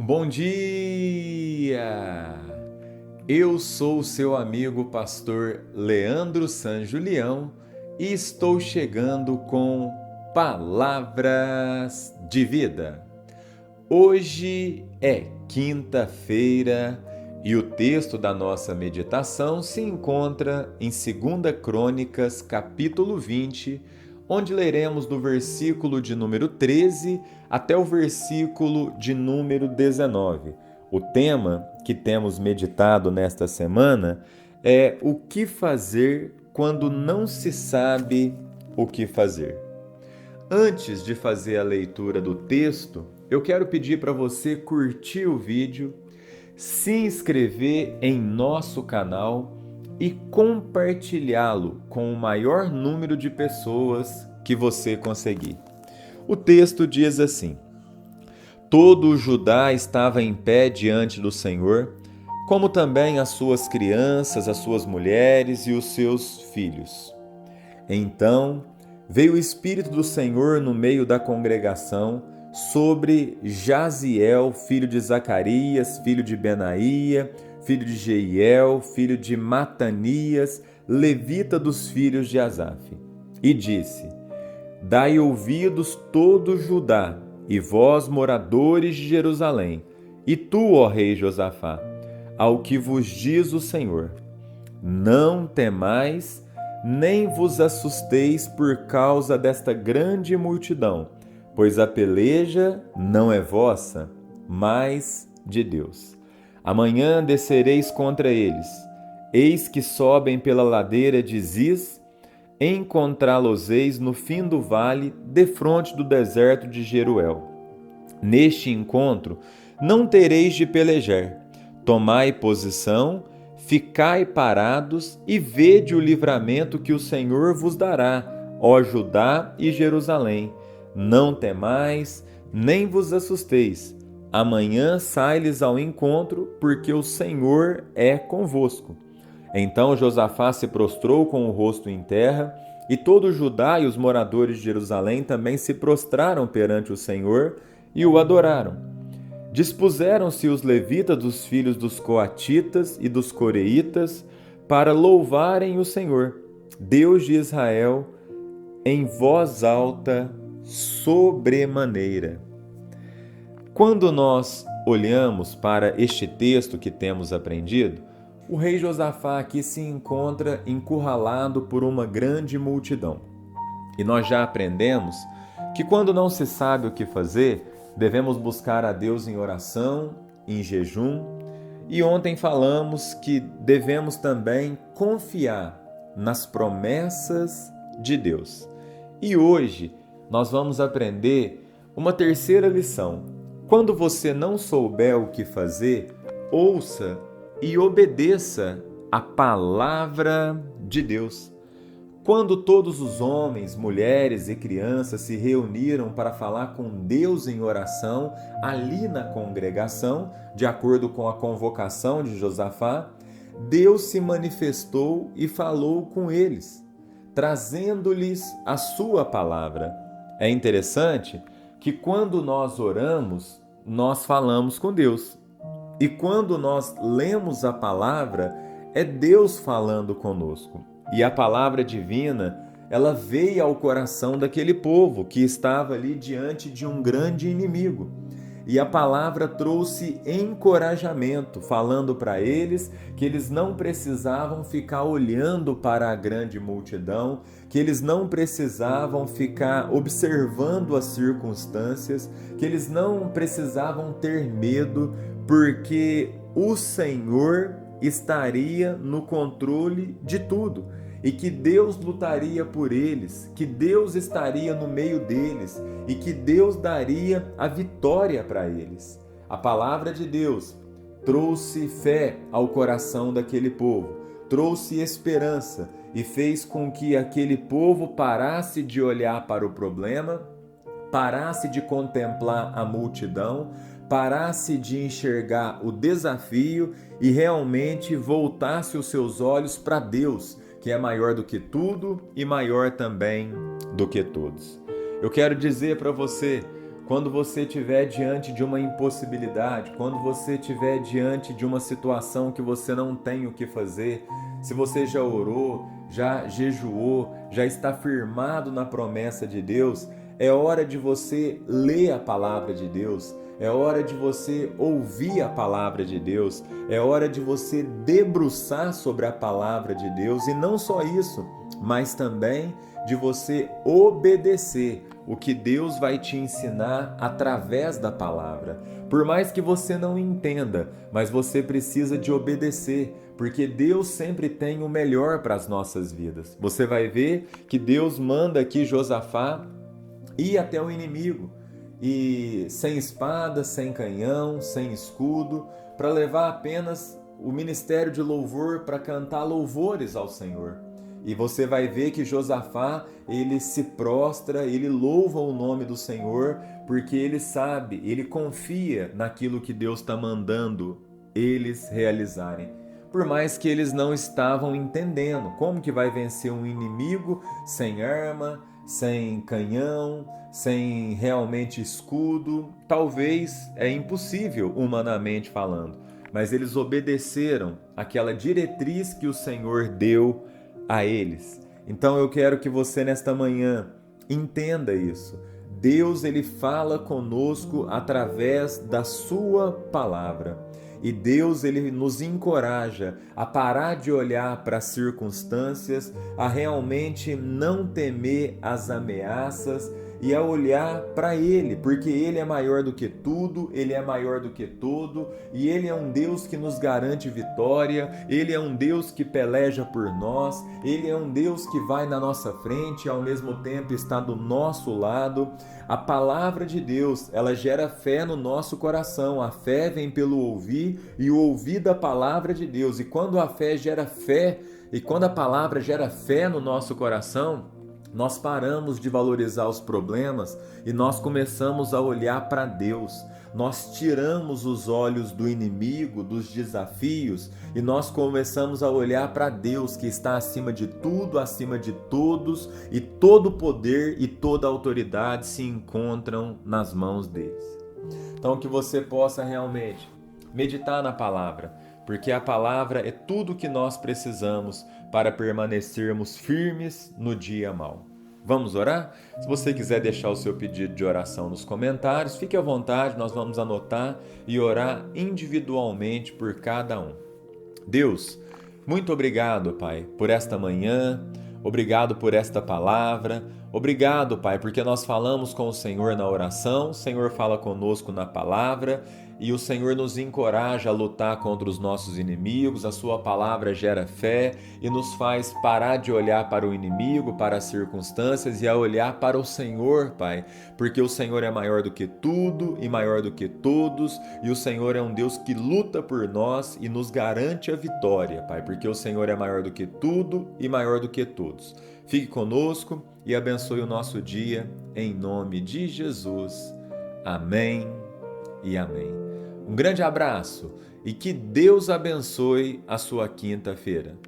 Bom dia! Eu sou o seu amigo pastor Leandro San Julião e estou chegando com Palavras de Vida. Hoje é quinta-feira e o texto da nossa meditação se encontra em 2 Crônicas, capítulo 20, onde leremos do versículo de número 13 até o versículo de número 19. O tema que temos meditado nesta semana é o que fazer quando não se sabe o que fazer. Antes de fazer a leitura do texto, eu quero pedir para você curtir o vídeo, se inscrever em nosso canal e compartilhá-lo com o maior número de pessoas que você conseguir. O texto diz assim: Todo o Judá estava em pé diante do Senhor, como também as suas crianças, as suas mulheres e os seus filhos. Então veio o Espírito do Senhor no meio da congregação sobre Jaziel, filho de Zacarias, filho de Benaía, filho de Jeiel, filho de Matanias, levita dos filhos de Asaf. E disse: Dai ouvidos todo Judá, e vós, moradores de Jerusalém, e tu, ó rei Josafá, ao que vos diz o Senhor: Não temais, nem vos assusteis por causa desta grande multidão, pois a peleja não é vossa, mas de Deus. Amanhã descereis contra eles. Eis que sobem pela ladeira de Ziz, encontrá-los-eis no fim do vale, defronte do deserto de Jeruel. Neste encontro não tereis de pelejar. Tomai posição, ficai parados e vede o livramento que o Senhor vos dará, ó Judá e Jerusalém. Não temais, nem vos assusteis. Amanhã sai-lhes ao encontro, porque o Senhor é convosco. Então Josafá se prostrou com o rosto em terra, e todo o Judá e os moradores de Jerusalém também se prostraram perante o Senhor e o adoraram. Dispuseram-se os levitas dos filhos dos coatitas e dos coreitas para louvarem o Senhor, Deus de Israel, em voz alta sobremaneira. Quando nós olhamos para este texto que temos aprendido, o rei Josafá aqui se encontra encurralado por uma grande multidão. E nós já aprendemos que quando não se sabe o que fazer, devemos buscar a Deus em oração, em jejum. E ontem falamos que devemos também confiar nas promessas de Deus. E hoje nós vamos aprender uma terceira lição. Quando você não souber o que fazer, ouça e obedeça a palavra de Deus. Quando todos os homens, mulheres e crianças se reuniram para falar com Deus em oração, ali na congregação, de acordo com a convocação de Josafá, Deus se manifestou e falou com eles, trazendo-lhes a sua palavra. É interessante que quando nós oramos, nós falamos com Deus. E quando nós lemos a palavra, é Deus falando conosco. E a palavra divina, ela veio ao coração daquele povo que estava ali diante de um grande inimigo. E a palavra trouxe encorajamento, falando para eles que eles não precisavam ficar olhando para a grande multidão, que eles não precisavam ficar observando as circunstâncias, que eles não precisavam ter medo, porque o Senhor estaria no controle de tudo e que Deus lutaria por eles, que Deus estaria no meio deles e que Deus daria a vitória para eles. A palavra de Deus trouxe fé ao coração daquele povo, trouxe esperança e fez com que aquele povo parasse de olhar para o problema, parasse de contemplar a multidão, parasse de enxergar o desafio e realmente voltasse os seus olhos para Deus, que é maior do que tudo e maior também do que todos. Eu quero dizer para você, quando você estiver diante de uma impossibilidade, quando você estiver diante de uma situação que você não tem o que fazer, se você já orou, já jejuou, já está firmado na promessa de Deus, é hora de você ler a palavra de Deus, é hora de você ouvir a palavra de Deus, é hora de você debruçar sobre a palavra de Deus e não só isso, mas também de você obedecer o que Deus vai te ensinar através da palavra. Por mais que você não entenda, mas você precisa de obedecer, porque Deus sempre tem o melhor para as nossas vidas. Você vai ver que Deus manda aqui Josafá ir até o inimigo, e sem espada, sem canhão, sem escudo, para levar apenas o ministério de louvor para cantar louvores ao Senhor. E você vai ver que Josafá, ele se prostra, ele louva o nome do Senhor, porque ele sabe, ele confia naquilo que Deus está mandando eles realizarem. Por mais que eles não estavam entendendo como que vai vencer um inimigo sem arma, sem canhão, sem realmente escudo, talvez é impossível humanamente falando, mas eles obedeceram aquela diretriz que o Senhor deu a eles. Então eu quero que você nesta manhã entenda isso. Deus, ele fala conosco através da sua palavra. E Deus, ele nos encoraja a parar de olhar para as circunstâncias, a realmente não temer as ameaças e a olhar para Ele, porque Ele é maior do que tudo, Ele é maior do que todo, e Ele é um Deus que nos garante vitória, Ele é um Deus que peleja por nós, Ele é um Deus que vai na nossa frente e ao mesmo tempo está do nosso lado. A palavra de Deus, ela gera fé no nosso coração, a fé vem pelo ouvir e o ouvir da palavra de Deus, e quando a fé gera fé, e quando a palavra gera fé no nosso coração, nós paramos de valorizar os problemas e nós começamos a olhar para Deus. Nós tiramos os olhos do inimigo, dos desafios, e nós começamos a olhar para Deus, que está acima de tudo, acima de todos, e todo poder e toda autoridade se encontram nas mãos deles. Então que você possa realmente meditar na palavra, porque a palavra é tudo o que nós precisamos para permanecermos firmes no dia mau. Vamos orar? Se você quiser deixar o seu pedido de oração nos comentários, fique à vontade, nós vamos anotar e orar individualmente por cada um. Deus, muito obrigado, Pai, por esta manhã, obrigado por esta palavra, obrigado, Pai, porque nós falamos com o Senhor na oração, o Senhor fala conosco na palavra e o Senhor nos encoraja a lutar contra os nossos inimigos, a sua palavra gera fé e nos faz parar de olhar para o inimigo, para as circunstâncias e a olhar para o Senhor, Pai, porque o Senhor é maior do que tudo e maior do que todos, e o Senhor é um Deus que luta por nós e nos garante a vitória, Pai, porque o Senhor é maior do que tudo e maior do que todos. Fique conosco e abençoe o nosso dia, em nome de Jesus. Amém e amém. Um grande abraço e que Deus abençoe a sua quinta-feira.